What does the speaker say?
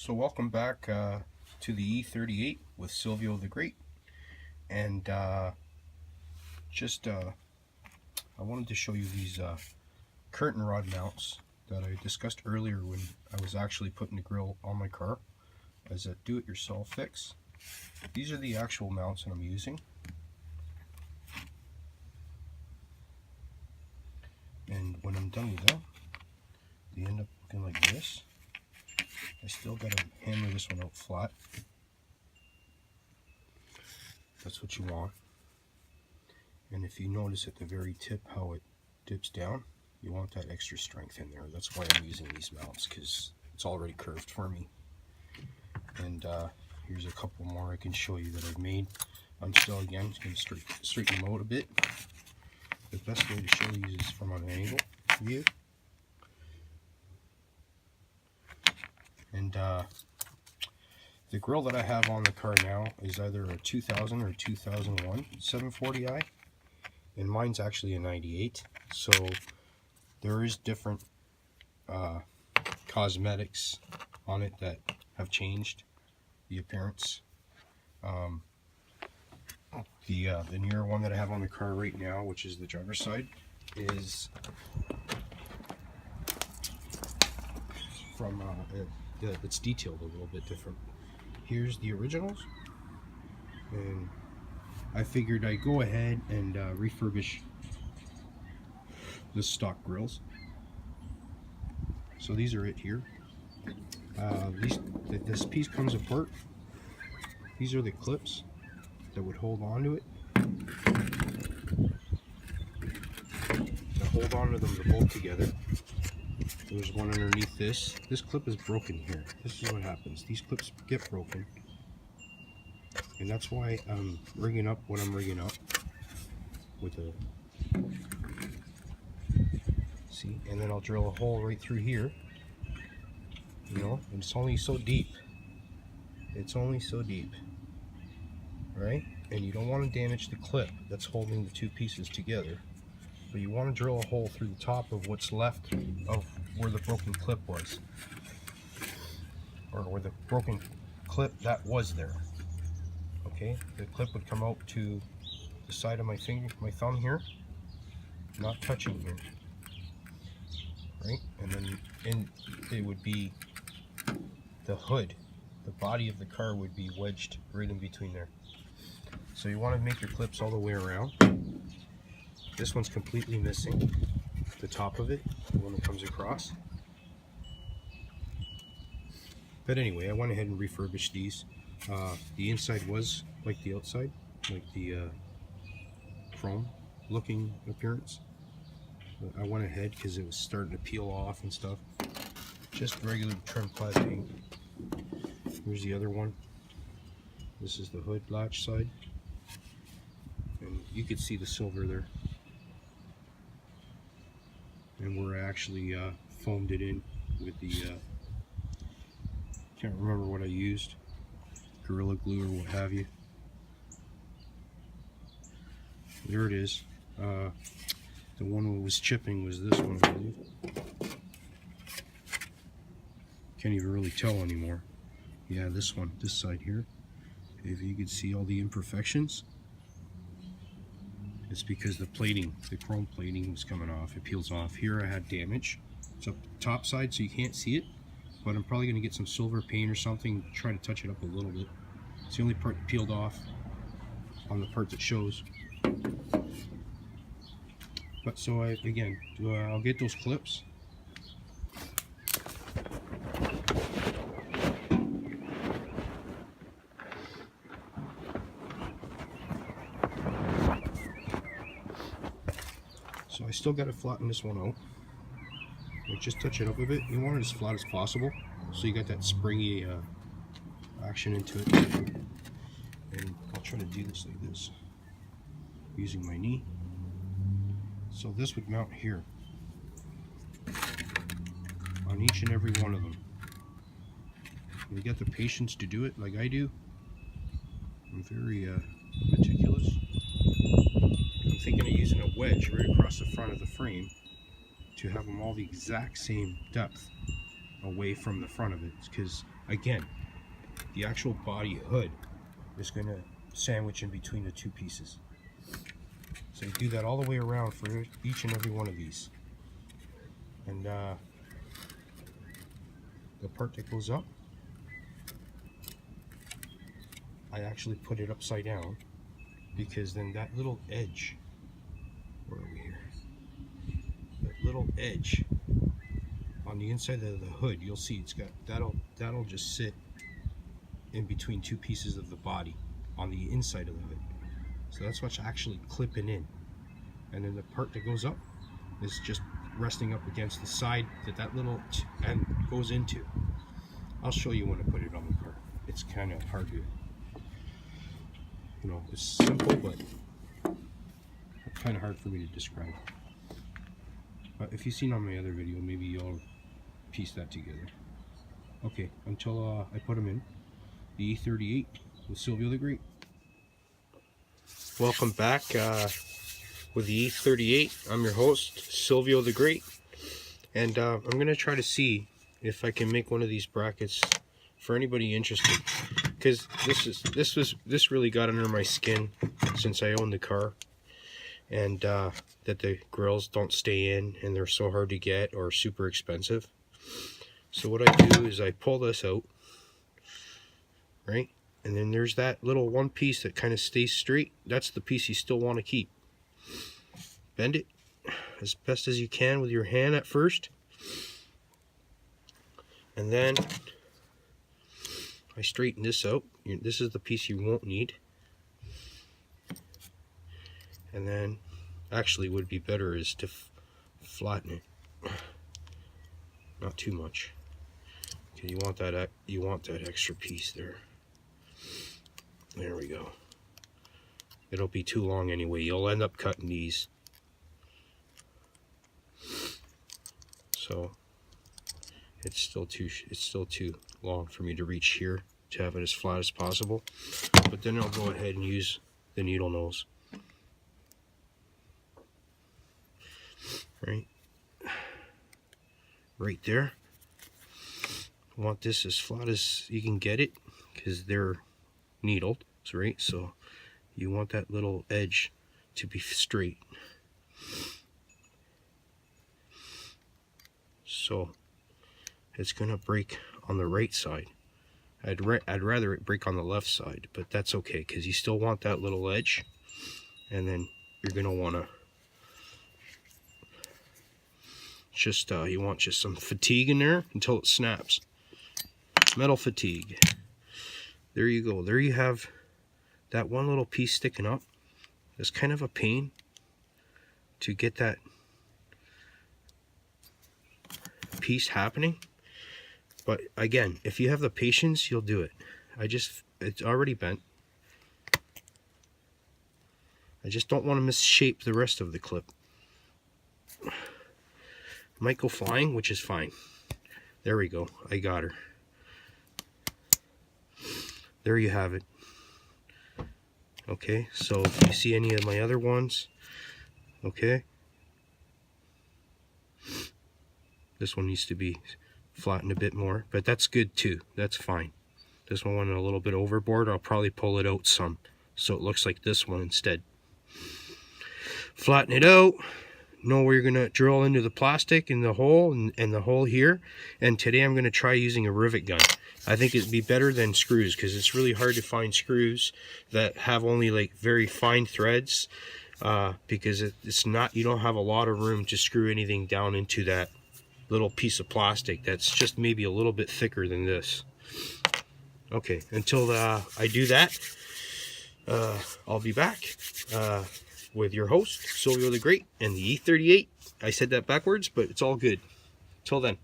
So welcome back to the E38 with Silvio the Great, and I wanted to show you these curtain rod mounts that I discussed earlier when I was actually putting the grill on my car as a do-it-yourself fix. These are the actual mounts that I'm using, and when I'm done with them, they end up looking like this. I still gotta hammer this one out flat. That's what you want. And if you notice at the very tip how it dips down, you want that extra strength in there. That's why I'm using these mounts, because it's already curved for me. And here's a couple more I can show you that I've made. I'm still, again, going to straighten them out a bit. The best way to show these is from an angle view. And the grill that I have on the car now is either a 2000 or 2001 740i, and mine's actually a 98. So there is different cosmetics on it that have changed the appearance. The newer one that I have on the car right now, which is the driver's side, is from it's detailed a little bit different. Here's the originals, and I figured I'd go ahead and refurbish the stock grills. So these are it here. This piece comes apart. These are the clips that would hold on to it. To hold on to them to bolt together. There's one underneath this. This clip is broken here. This is what happens. These clips get broken. And that's why I'm rigging up what I'm rigging up with a... See? And then I'll drill a hole right through here. You know? And it's only so deep. It's only so deep. Right? And you don't want to damage the clip that's holding the two pieces together. But you want to drill a hole through the top of what's left of where the broken clip was, or where the broken clip that was there. Okay, the clip would come out to the side of my finger, my thumb here, not touching here, right? And then it would be the hood, the body of the car would be wedged right in between there. So you want to make your clips all the way around. This one's completely missing, the top of it, the one that comes across. But anyway, I went ahead and refurbished these. The inside was like the outside, like the chrome looking appearance. But I went ahead because it was starting to peel off and stuff. Just regular trim plastic. Here's the other one. This is the hood latch side. And you could see the silver there. And we're actually foamed it in with the can't remember what I used, Gorilla Glue or what have you. There it is. The one that was chipping was this one, I believe. Can't even really tell anymore. Yeah, this one, this side here. If you could see all the imperfections, it's because the plating, the chrome plating was coming off. It peels off. Here I had damage. It's up the top side so you can't see it, but I'm probably going to get some silver paint or something, try to touch it up a little bit. It's the only part that peeled off on the part that shows. But so again, I'll get those clips. So I still got to flatten this one out. Like just touch it up a bit. You want it as flat as possible, so you got that springy action into it. And I'll try to do this like this, using my knee. So this would mount here on each and every one of them. When you get the patience to do it like I do, I'm very meticulous. I'm thinking of using a wedge right across the front of the frame to have them all the exact same depth away from the front of it, because again, the actual body hood is going to sandwich in between the two pieces. So you do that all the way around for each and every one of these. And the part that goes up, I actually put it upside down, because then that little edge, where are we here? That little edge on the inside of the hood, you'll see it's got, that'll just sit in between two pieces of the body on the inside of the hood. So that's what's actually clipping in. And then the part that goes up is just resting up against the side that little end goes into. I'll show you when I put it on the car. It's kind of hard to, it's simple, but it's kind of hard for me to describe. But if you've seen on my other video, maybe you'll piece that together. Okay, until I put them in, the E38 with Silvio the Great. Welcome back with the E38. I'm your host, Silvio the Great, and I'm going to try to see if I can make one of these brackets for anybody interested, because this really got under my skin since I owned the car, and that the grills don't stay in and they're so hard to get or super expensive. So what I do is I pull this out, right, and then there's that little one piece that kind of stays straight. That's the piece you still want to keep. Bend it as best as you can with your hand at first, and then I straighten this out. This is the piece you won't need, and then actually would be better is to flatten it, not too much, because you want that extra piece there. There we go. It'll be too long anyway. You'll end up cutting these. So it's still too long for me to reach here to have it as flat as possible. But then I'll go ahead and use the needle nose. Right there. I want this as flat as you can get it, because they're needled, right? So you want that little edge to be straight. So it's gonna break on the right side. I'd rather it break on the left side, but that's okay, because you still want that little edge, and then you're gonna wanna just you want just some fatigue in there until it snaps. Metal fatigue. There you go. There you have that one little piece sticking up. It's kind of a pain to get that piece happening, but again, if you have the patience, you'll do it. It's already bent. I just don't want to misshape the rest of the clip. Might go flying, which is fine. There we go. I got her. There you have it. Okay, so if you see any of my other ones, okay, this one needs to be flattened a bit more, but that's good too. That's fine. This one went a little bit overboard. I'll probably pull it out some so it looks like this one instead. Flatten it out. Know where you're going to drill into the plastic in the hole and the hole here. And today I'm going to try using a rivet gun. I think it'd be better than screws, because it's really hard to find screws that have only like very fine threads, because it's not, you don't have a lot of room to screw anything down into that little piece of plastic that's just maybe a little bit thicker than this. Okay, until I do that, I'll be back with your host, Silvio the Great, and the E38. I said that backwards, but it's all good. Till then.